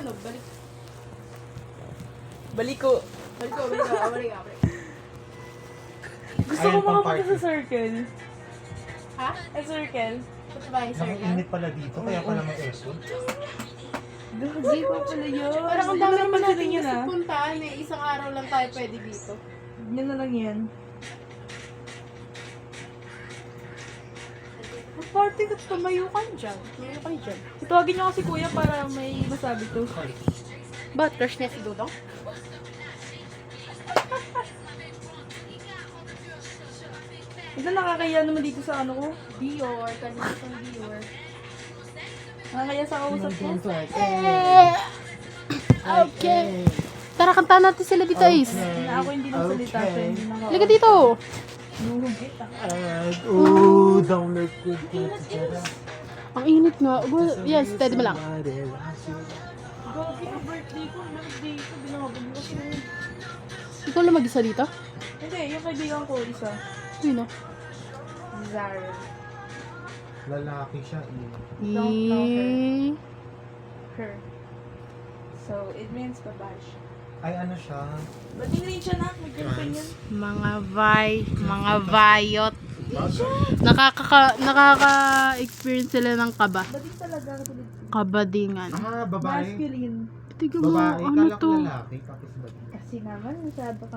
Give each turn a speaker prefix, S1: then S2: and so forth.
S1: ano, balik.
S2: Baliko.
S1: Balik.
S2: Gusto ko
S3: Ayun, pang
S2: makapunta
S3: party.
S2: sa circle.
S1: Ha?
S2: Sa circle.
S1: Punta ba yung circle?
S3: Nakainit pala dito, kaya pala may aircon.
S2: Gagi pa pala yun.
S1: Parang ang
S2: Hindi
S1: dami
S2: na
S1: naman natin
S2: yun,
S1: gusto
S2: ah.
S1: puntaan eh. Isang araw lang tayo pwede dito.
S2: Yan na lang yan.
S1: Party ka, tumayo ka dyan. Tumayo ka dyan.
S2: Tawagin niyo kasi kuya para may masabi to.
S1: Ba't? Crush niya si Dudong?
S2: Ito nakakaya naman dito sa ano ko.
S1: Dior. Kanina itong Dior.
S2: Nakakaya sa kausap ko.
S1: Okay. Tara, kantaan natin sila dito, Ace.
S2: Na ako hindi nagsalita siya. Hindi na ako.
S1: Halika dito.
S3: Download ko dito.
S1: Ang init nga. Yes, steady mo lang.
S2: Gagi ang birthday ko. Birthday ko. Binakabag ko siya.
S1: Ikaw lang mag-isa dito?
S2: Hindi, yung kaibigan ko isa.
S1: Sino?
S2: Zara.
S3: Lalaki siya eh.
S2: Don't know
S1: Eh.
S2: Her. So, it means babash.
S3: Ay ano siya?
S2: Ba't hindi rin siya na? May girlfriend yan.
S1: Mga vayot. Nakaka-experience sila ng kaba.
S2: Ba't din talaga katulad?
S1: Kabadingan.
S3: Ah, babae.
S2: Masculine.
S1: Tignan mo,
S3: Babae,
S1: ano
S3: kala ko
S1: to?
S3: lalaki. Tapos babae.
S2: Kasi naman, masyado kang